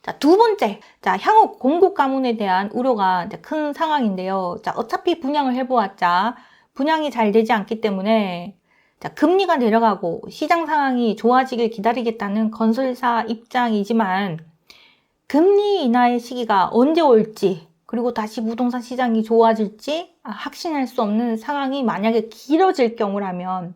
자, 두 번째. 자, 향후 공급 가문에 대한 우려가 이제 큰 상황인데요. 자, 어차피 분양을 해보았자 분양이 잘 되지 않기 때문에 자, 금리가 내려가고 시장 상황이 좋아지길 기다리겠다는 건설사 입장이지만 금리 인하의 시기가 언제 올지 그리고 다시 부동산 시장이 좋아질지 확신할 수 없는 상황이 만약에 길어질 경우라면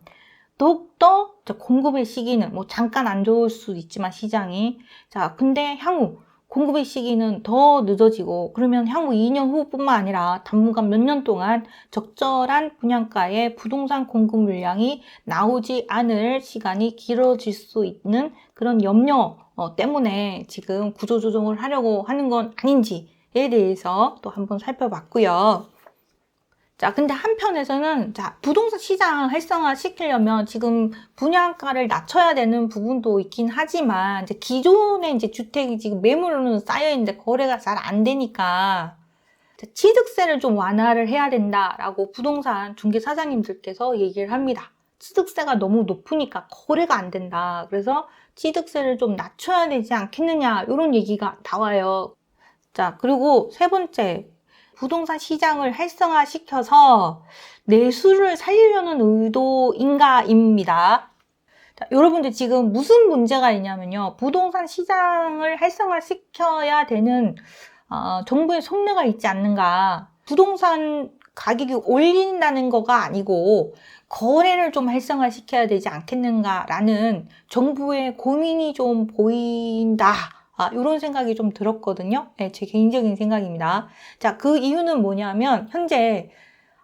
더욱더 공급의 시기는 뭐 잠깐 안 좋을 수도 있지만 시장이 자 근데 향후 공급의 시기는 더 늦어지고 그러면 향후 2년 후뿐만 아니라 당분간 몇 년 동안 적절한 분양가의 부동산 공급 물량이 나오지 않을 시간이 길어질 수 있는 그런 염려 때문에 지금 구조조정을 하려고 하는 건 아닌지에 대해서 또 한번 살펴봤고요. 자, 근데 한편에서는, 자, 부동산 시장 활성화 시키려면 지금 분양가를 낮춰야 되는 부분도 있긴 하지만, 이제 기존의 이제 주택이 지금 매물로는 쌓여있는데 거래가 잘 안 되니까, 취득세를 좀 완화를 해야 된다라고 부동산 중개 사장님들께서 얘기를 합니다. 취득세가 너무 높으니까 거래가 안 된다. 그래서 취득세를 좀 낮춰야 되지 않겠느냐, 이런 얘기가 나와요. 자, 그리고 세 번째. 부동산 시장을 활성화시켜서 내수를 살리려는 의도인가입니다. 자, 여러분들 지금 무슨 문제가 있냐면요. 부동산 시장을 활성화시켜야 되는 정부의 속내가 있지 않는가. 부동산 가격이 올린다는 거가 아니고 거래를 좀 활성화시켜야 되지 않겠는가라는 정부의 고민이 좀 보인다. 이런 생각이 좀 들었거든요. 네, 제 개인적인 생각입니다. 자, 그 이유는 뭐냐면 현재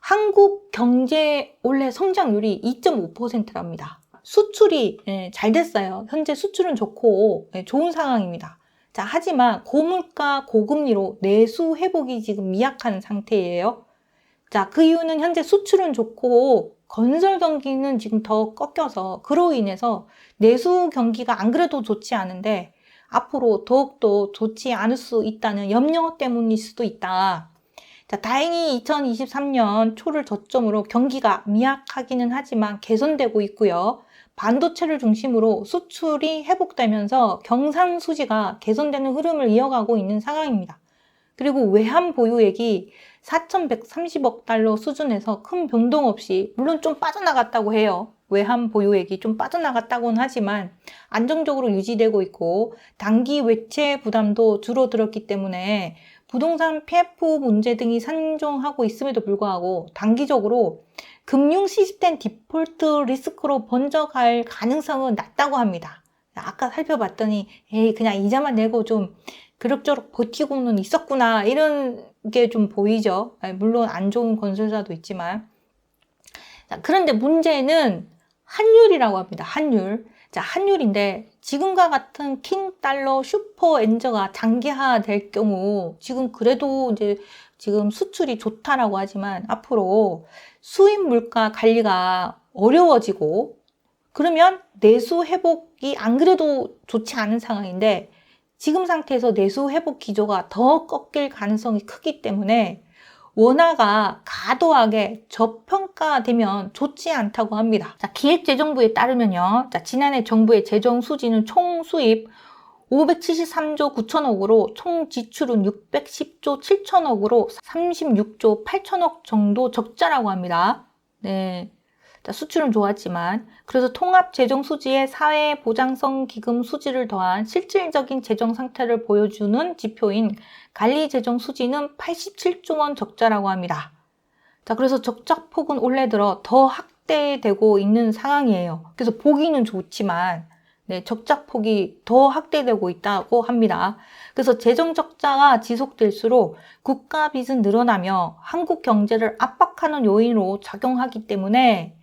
한국 경제 원래 성장률이 2.5%랍니다. 수출이 잘 됐어요. 현재 수출은 좋고 좋은 상황입니다. 자, 하지만 고물가 고금리로 내수 회복이 지금 미약한 상태예요. 자, 그 이유는 현재 수출은 좋고 건설 경기는 지금 더 꺾여서 그로 인해서 내수 경기가 안 그래도 좋지 않은데 앞으로 더욱더 좋지 않을 수 있다는 염려 때문일 수도 있다. 자, 다행히 2023년 초를 저점으로 경기가 미약하기는 하지만 개선되고 있고요. 반도체를 중심으로 수출이 회복되면서 경상수지가 개선되는 흐름을 이어가고 있는 상황입니다. 그리고 외환 보유액이 4,130억 달러 수준에서 큰 변동 없이 물론 좀 빠져나갔다고 해요. 외환 보유액이 좀 빠져나갔다고는 하지만 안정적으로 유지되고 있고 단기 외채 부담도 줄어들었기 때문에 부동산 PF 문제 등이 산정하고 있음에도 불구하고 단기적으로 금융 시스템 디폴트 리스크로 번져갈 가능성은 낮다고 합니다. 아까 살펴봤더니 그냥 이자만 내고 좀 그럭저럭 버티고는 있었구나 이런 게 좀 보이죠. 물론 안 좋은 건설사도 있지만 그런데 문제는 환율이라고 합니다. 환율. 자, 환율인데 지금과 같은 킹 달러 슈퍼 엔저가 장기화될 경우 지금 그래도 이제 지금 수출이 좋다라고 하지만 앞으로 수입 물가 관리가 어려워지고 그러면 내수 회복이 안 그래도 좋지 않은 상황인데 지금 상태에서 내수 회복 기조가 더 꺾일 가능성이 크기 때문에 원화가 과도하게 저평가되면 좋지 않다고 합니다. 자, 기획재정부에 따르면요. 자, 지난해 정부의 재정 수지는 총 수입 573조 9천억으로 총 지출은 610조 7천억으로 36조 8천억 정도 적자라고 합니다. 네. 자, 수출은 좋았지만 그래서 통합 재정 수지에 사회보장성 기금 수지를 더한 실질적인 재정 상태를 보여주는 지표인 관리 재정 수지는 87조 원 적자라고 합니다. 자, 그래서 적자 폭은 올해 들어 더 확대되고 있는 상황이에요. 그래서 보기는 좋지만 적자 폭이 더 확대되고 있다고 합니다. 그래서 재정 적자가 지속될수록 국가 빚은 늘어나며 한국 경제를 압박하는 요인으로 작용하기 때문에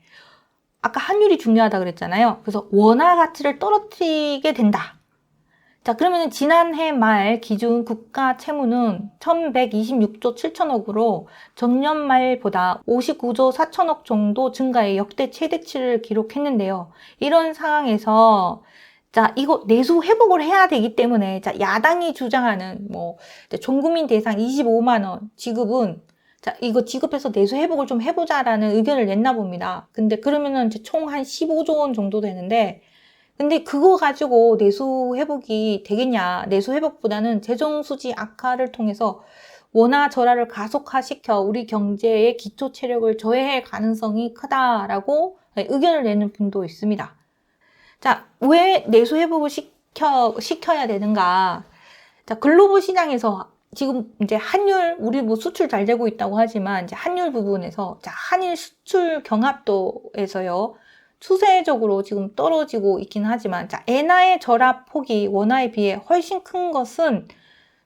아까 환율이 중요하다 그랬잖아요. 그래서 원화 가치를 떨어뜨리게 된다. 자, 그러면 지난해 말 기준 국가 채무는 1126조 7천억으로 전년 말보다 59조 4천억 정도 증가해 역대 최대치를 기록했는데요. 이런 상황에서 자, 이거 내수 회복을 해야 되기 때문에 자, 야당이 주장하는 전국민 대상 25만 원 지급은 자, 이거 지급해서 내수 회복을 좀 해보자라는 의견을 냈나 봅니다. 근데 그러면은 총 한 15조 원 정도 되는데 근데 그거 가지고 내수 회복이 되겠냐? 내수 회복보다는 재정 수지 악화를 통해서 원화 절하를 가속화시켜 우리 경제의 기초 체력을 저해할 가능성이 크다라고 의견을 내는 분도 있습니다. 자, 왜 내수 회복을 시켜야 되는가? 자, 글로벌 시장에서 지금 이제 한율, 우리 뭐 수출 잘 되고 있다고 하지만 이제 한율 부분에서, 자, 한일 수출 경합도에서요, 추세적으로 지금 떨어지고 있긴 하지만, 자, 엔화의 절하 폭이 원화에 비해 훨씬 큰 것은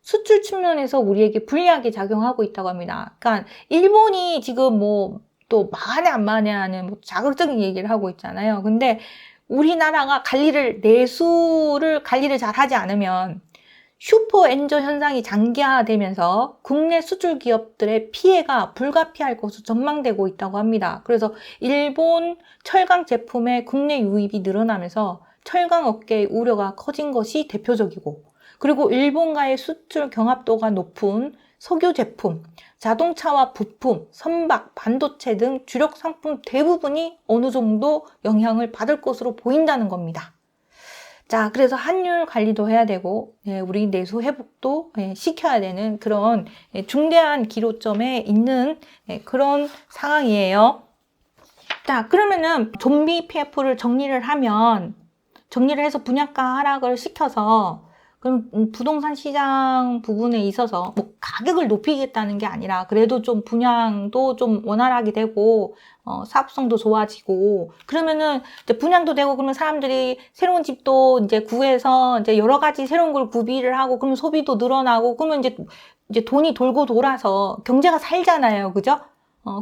수출 측면에서 우리에게 불리하게 작용하고 있다고 합니다. 그러니까 일본이 지금 뭐 또 망하네 안 망하네 하는 뭐 자극적인 얘기를 하고 있잖아요. 근데 우리나라가 내수를 관리를 잘 하지 않으면 슈퍼 엔저 현상이 장기화되면서 국내 수출 기업들의 피해가 불가피할 것으로 전망되고 있다고 합니다. 그래서 일본 철강 제품의 국내 유입이 늘어나면서 철강 업계의 우려가 커진 것이 대표적이고, 그리고 일본과의 수출 경합도가 높은 석유 제품, 자동차와 부품, 선박, 반도체 등 주력 상품 대부분이 어느 정도 영향을 받을 것으로 보인다는 겁니다. 자, 그래서 환율 관리도 해야 되고, 우리 내수 회복도 시켜야 되는 그런 중대한 기로점에 있는 그런 상황이에요. 자, 그러면은 좀비 PF를 정리를 해서 분양가 하락을 시켜서, 그럼 부동산 시장 부분에 있어서 뭐 가격을 높이겠다는 게 아니라 그래도 좀 분양도 좀 원활하게 되고 사업성도 좋아지고, 그러면은 이제 분양도 되고, 그러면 사람들이 새로운 집도 이제 구해서 이제 여러 가지 새로운 걸 구비를 하고, 그러면 소비도 늘어나고, 그러면 이제 돈이 돌고 돌아서 경제가 살잖아요. 그죠?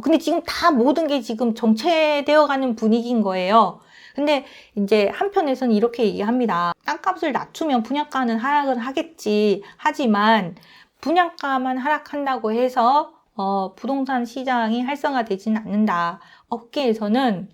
근데 지금 다 모든 게 지금 정체되어 가는 분위기인 거예요. 근데 이제 한편에서는 이렇게 얘기합니다. 땅값을 낮추면 분양가는 하락을 하겠지. 하지만 분양가만 하락한다고 해서 부동산 시장이 활성화되지는 않는다. 업계에서는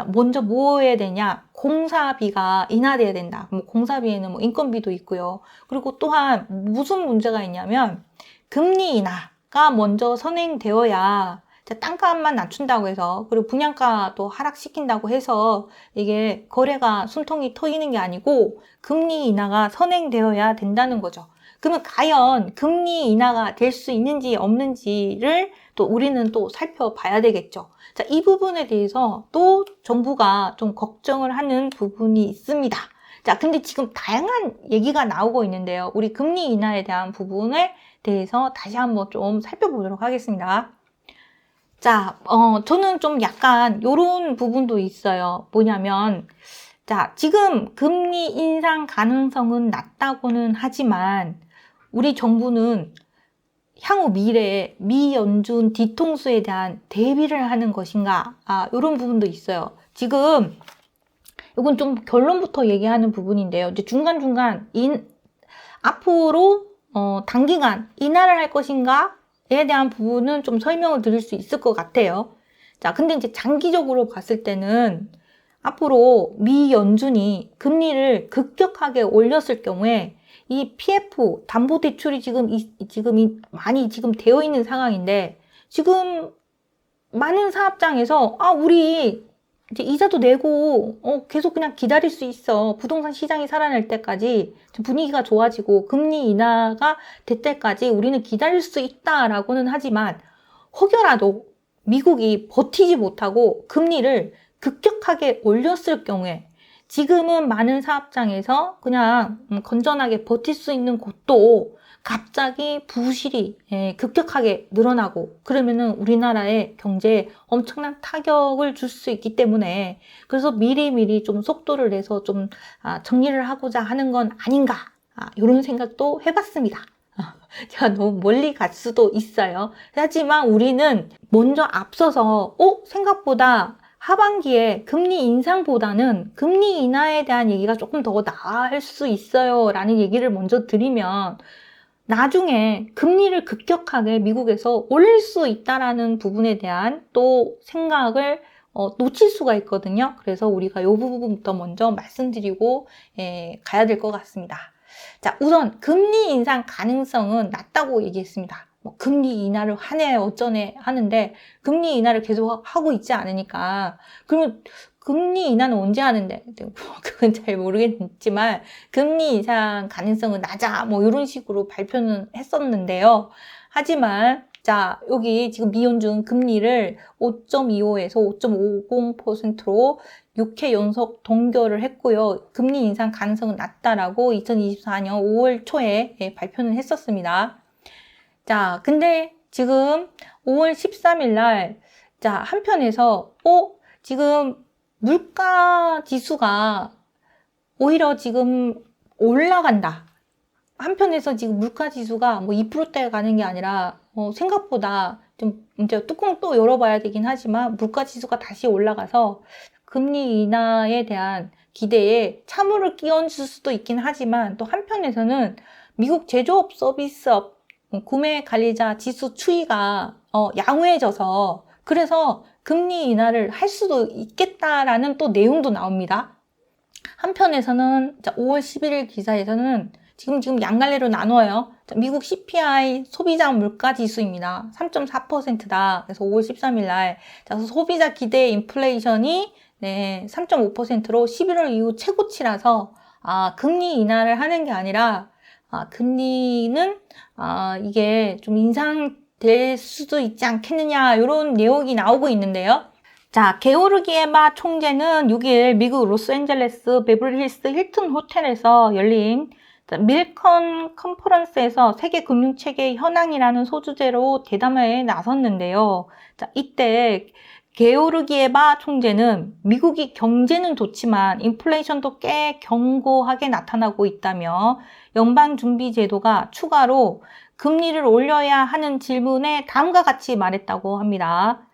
먼저 뭐 해야 되냐? 공사비가 인하돼야 된다. 뭐 공사비에는 뭐 인건비도 있고요. 그리고 또한 무슨 문제가 있냐면 금리 인하가 먼저 선행되어야, 땅값만 낮춘다고 해서, 그리고 분양가도 하락시킨다고 해서 이게 거래가 숨통이 트이는 게 아니고 금리 인하가 선행되어야 된다는 거죠. 그러면 과연 금리 인하가 될 수 있는지 없는지를 또 우리는 또 살펴봐야 되겠죠. 자, 이 부분에 대해서 또 정부가 좀 걱정을 하는 부분이 있습니다. 자, 근데 지금 다양한 얘기가 나오고 있는데요. 우리 금리 인하에 대한 부분에 대해서 다시 한번 좀 살펴보도록 하겠습니다. 자, 저는 좀 약간 요런 부분도 있어요. 뭐냐면, 자, 지금 금리 인상 가능성은 낮다고는 하지만 우리 정부는 향후 미래에 미연준 뒤통수에 대한 대비를 하는 것인가? 요런 부분도 있어요. 지금 이건 좀 결론부터 얘기하는 부분인데요. 이제 중간중간 앞으로 단기간 인하를 할 것인가? 에 대한 부분은 좀 설명을 드릴 수 있을 것 같아요. 자, 근데 이제 장기적으로 봤을 때는 앞으로 미 연준이 금리를 급격하게 올렸을 경우에 이 PF 담보대출이 지금 많이 지금 되어 있는 상황인데, 지금 많은 사업장에서 우리 이제 이자도 내고 계속 그냥 기다릴 수 있어. 부동산 시장이 살아날 때까지 분위기가 좋아지고 금리 인하가 될 때까지 우리는 기다릴 수 있다라고는 하지만, 혹여라도 미국이 버티지 못하고 금리를 급격하게 올렸을 경우에 지금은 많은 사업장에서 그냥 건전하게 버틸 수 있는 곳도 갑자기 부실이 급격하게 늘어나고, 그러면은 우리나라의 경제에 엄청난 타격을 줄 수 있기 때문에, 그래서 미리미리 좀 속도를 내서 좀 정리를 하고자 하는 건 아닌가, 이런 생각도 해봤습니다. 제가 너무 멀리 갈 수도 있어요. 하지만 우리는 먼저 앞서서 생각보다 하반기에 금리 인상보다는 금리 인하에 대한 얘기가 조금 더 나을 수 있어요 라는 얘기를 먼저 드리면, 나중에 금리를 급격하게 미국에서 올릴 수 있다라는 부분에 대한 또 생각을 놓칠 수가 있거든요. 그래서 우리가 이 부분부터 먼저 말씀드리고 가야 될 것 같습니다. 자, 우선 금리 인상 가능성은 낮다고 얘기했습니다. 금리 인하를 하네 어쩌네 하는데 금리 인하를 계속 하고 있지 않으니까, 그러면 금리 인하는 언제 하는데? 그건 잘 모르겠지만 금리 인상 가능성은 낮아 뭐 이런 식으로 발표는 했었는데요. 하지만 자, 여기 지금 미연준 금리를 5.25에서 5.50%로 6회 연속 동결을 했고요. 금리 인상 가능성은 낮다라고 2024년 5월 초에 발표는 했었습니다. 자, 근데 지금 5월 13일 날, 자, 한편에서, 지금 물가 지수가 오히려 지금 올라간다. 한편에서 지금 물가 지수가 뭐 2%대에 가는 게 아니라, 생각보다 좀, 이제 뚜껑 또 열어봐야 되긴 하지만, 물가 지수가 다시 올라가서 금리 인하에 대한 기대에 찬물을 끼얹을 수도 있긴 하지만, 또 한편에서는 미국 제조업 서비스업 구매 관리자 지수 추이가 양호해져서 그래서 금리 인하를 할 수도 있겠다라는 또 내용도 나옵니다. 한편에서는 5월 11일 기사에서는 지금 양갈래로 나눠요. 미국 CPI 소비자 물가 지수입니다. 3.4%다. 그래서 5월 13일 날 소비자 기대 인플레이션이 3.5%로 11월 이후 최고치라서 금리 인하를 하는 게 아니라 금리는 이게 좀 인상될 수도 있지 않겠느냐 이런 내용이 나오고 있는데요. 자, 게오르기에바 총재는 6일 미국 로스앤젤레스 베버리힐스 힐튼 호텔에서 열린 밀컨 컨퍼런스에서 세계 금융체계의 현황이라는 소주제로 대담회에 나섰는데요. 자, 이때 게오르기에바 총재는 미국이 경제는 좋지만 인플레이션도 꽤 견고하게 나타나고 있다며 연방준비제도가 추가로 금리를 올려야 하는 질문에 다음과 같이 말했다고 합니다.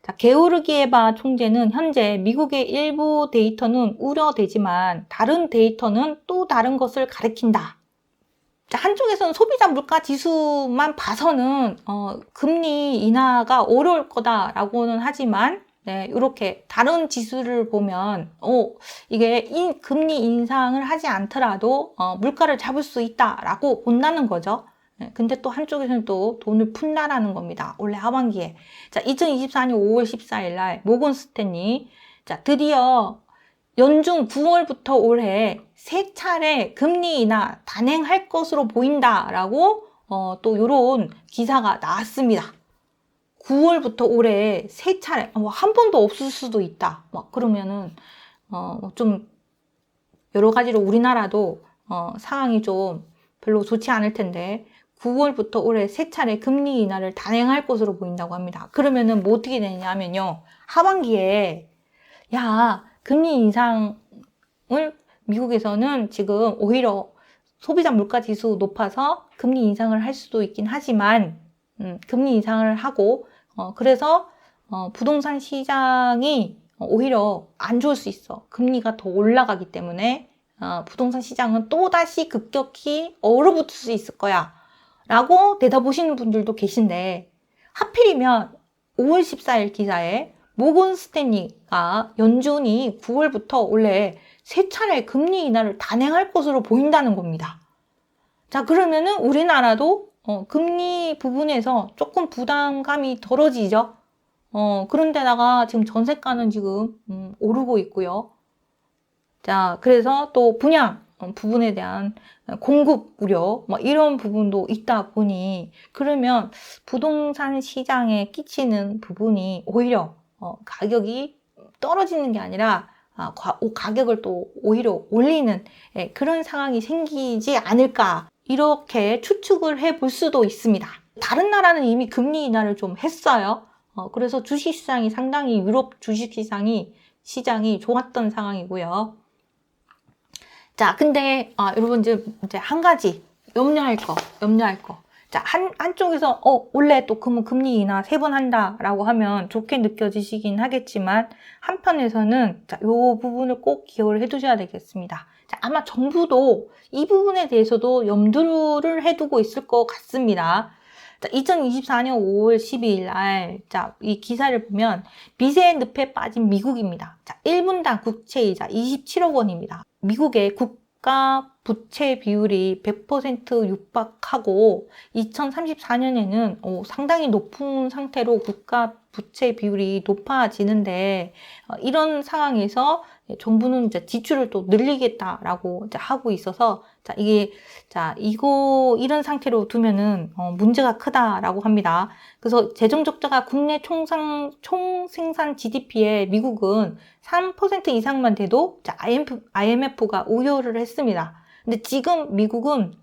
자, 게오르기에바 총재는 현재 미국의 일부 데이터는 우려되지만 다른 데이터는 또 다른 것을 가리킨다. 자, 한쪽에서는 소비자 물가 지수만 봐서는 금리 인하가 어려울 거다라고는 하지만 이렇게 다른 지수를 보면 이게 금리 인상을 하지 않더라도 물가를 잡을 수 있다라고 본다는 거죠. 근데 또 한쪽에서는 또 돈을 푼다라는 겁니다. 올해 하반기에. 자, 2024년 5월 14일 날 모건 스탠리 자, 드디어 연중 9월부터 올해 3차례 금리 인하 단행할 것으로 보인다라고 또 이런 기사가 나왔습니다. 9월부터 올해 3차례, 한 번도 없을 수도 있다. 막 그러면은 좀 여러 가지로 우리나라도 상황이 좀 별로 좋지 않을 텐데 9월부터 올해 3차례 금리 인하를 단행할 것으로 보인다고 합니다. 그러면은 뭐 어떻게 되냐면요. 하반기에 금리 인상을 미국에서는 지금 오히려 소비자 물가 지수 높아서 금리 인상을 할 수도 있긴 하지만 금리 인상을 하고 그래서 부동산 시장이 오히려 안 좋을 수 있어. 금리가 더 올라가기 때문에 부동산 시장은 또다시 급격히 얼어붙을 수 있을 거야 라고 내다보시는 분들도 계신데 하필이면 5월 14일 기사에 모건 스탠리가 연준이 9월부터 원래 3차례 금리 인하를 단행할 것으로 보인다는 겁니다. 자, 그러면은 우리나라도 금리 부분에서 조금 부담감이 덜어지죠. 그런데다가 지금 전세가는 지금 오르고 있고요. 자, 그래서 또 분양 부분에 대한 공급 우려 이런 부분도 있다 보니 그러면 부동산 시장에 끼치는 부분이 오히려 가격이 떨어지는 게 아니라 가격을 또 오히려 올리는 그런 상황이 생기지 않을까 이렇게 추측을 해볼 수도 있습니다. 다른 나라는 이미 금리 인하를 좀 했어요. 그래서 주식시장이 상당히 유럽 주식시장이 좋았던 상황이고요. 자, 근데 여러분 이제 한 가지 염려할 거. 자, 한쪽에서 원래 또 금리 인하 3번 한다라고 하면 좋게 느껴지시긴 하겠지만 한편에서는 자, 요 부분을 꼭 기억을 해두셔야 되겠습니다. 자, 아마 정부도 이 부분에 대해서도 염두를 해두고 있을 것 같습니다. 자, 2024년 5월 12일 날, 자, 이 기사를 보면 빚의 늪에 빠진 미국입니다. 자, 1분당 국채이자 27억 원입니다. 미국의 국가 부채 비율이 100% 육박하고 2034년에는 상당히 높은 상태로 국가 부채 비율이 높아지는데 이런 상황에서 정부는 이제 지출을 또 늘리겠다라고 이제 하고 있어서 이런 상태로 두면은 문제가 크다라고 합니다. 그래서 재정 적자가 국내 총생산 GDP에 미국은 3% 이상만 돼도 IMF가 우려를 했습니다. 근데 지금 미국은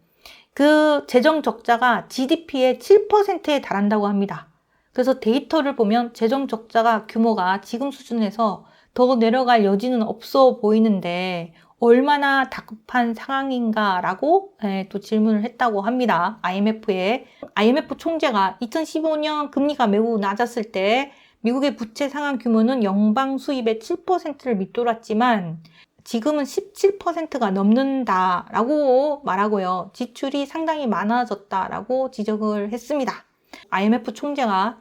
그 재정 적자가 GDP의 7%에 달한다고 합니다. 그래서 데이터를 보면 재정 적자가 규모가 지금 수준에서 더 내려갈 여지는 없어 보이는데 얼마나 다급한 상황인가라고 또 질문을 했다고 합니다. IMF 총재가 2015년 금리가 매우 낮았을 때 미국의 부채 상환 규모는 연방 수입의 7%를 밑돌았지만 지금은 17%가 넘는다라고 말하고요. 지출이 상당히 많아졌다라고 지적을 했습니다. IMF 총재가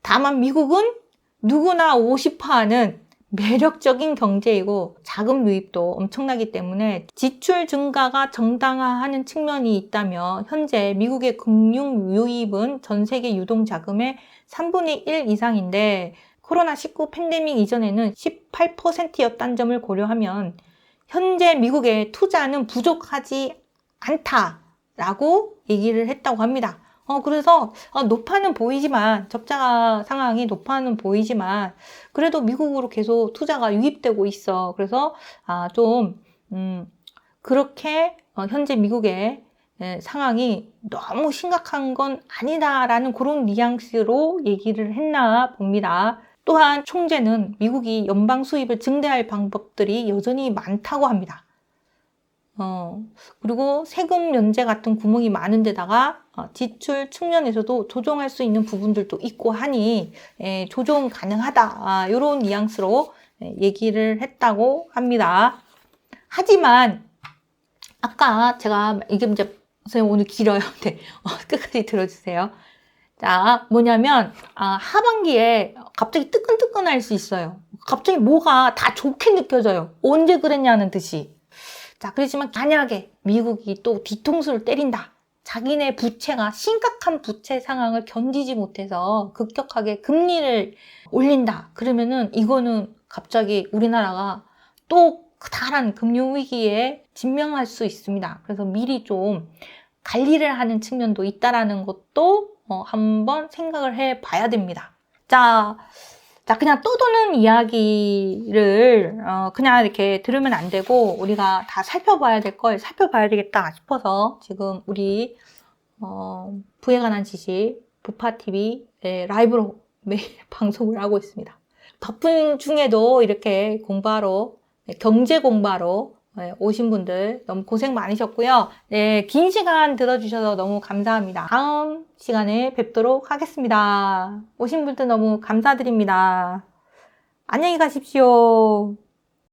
다만 미국은 누구나 50%하는 매력적인 경제이고 자금 유입도 엄청나기 때문에 지출 증가가 정당화하는 측면이 있다며 현재 미국의 금융 유입은 전 세계 유동 자금의 3분의 1 이상인데 코로나19 팬데믹 이전에는 18%였다는 점을 고려하면 현재 미국의 투자는 부족하지 않다라고 얘기를 했다고 합니다. 그래서 높아는 보이지만 적자 상황이 높아는 보이지만 그래도 미국으로 계속 투자가 유입되고 있어. 그래서 그렇게 현재 미국의 상황이 너무 심각한 건 아니다라는 그런 뉘앙스로 얘기를 했나 봅니다. 또한 총재는 미국이 연방 수입을 증대할 방법들이 여전히 많다고 합니다. 그리고 세금 면제 같은 구멍이 많은 데다가 지출 측면에서도 조정할 수 있는 부분들도 있고 하니 조정 가능하다. 이런 뉘앙스로 얘기를 했다고 합니다. 하지만 아까 제가 이게 이제 선생님 오늘 길어요. 네, 끝까지 들어주세요. 자, 뭐냐면 하반기에 갑자기 뜨끈뜨끈할 수 있어요. 갑자기 뭐가 다 좋게 느껴져요. 언제 그랬냐는 듯이. 자, 그렇지만 만약에 미국이 또 뒤통수를 때린다. 자기네 부채가 심각한 부채 상황을 견디지 못해서 급격하게 금리를 올린다. 그러면은 이거는 갑자기 우리나라가 또 커다란 금융위기에 직면할 수 있습니다. 그래서 미리 좀 관리를 하는 측면도 있다라는 것도 한번 생각을 해 봐야 됩니다. 자, 그냥 떠도는 이야기를 그냥 이렇게 들으면 안 되고 우리가 다 살펴봐야 될 걸 살펴봐야 되겠다 싶어서 지금 우리 부에 관한 지식 부파TV 라이브로 매일 방송을 하고 있습니다. 바쁜 중에도 이렇게 공부하러 경제 공부하러 오신 분들 너무 고생 많으셨고요. 네, 긴 시간 들어주셔서 너무 감사합니다. 다음 시간에 뵙도록 하겠습니다. 오신 분들 너무 감사드립니다. 안녕히 가십시오.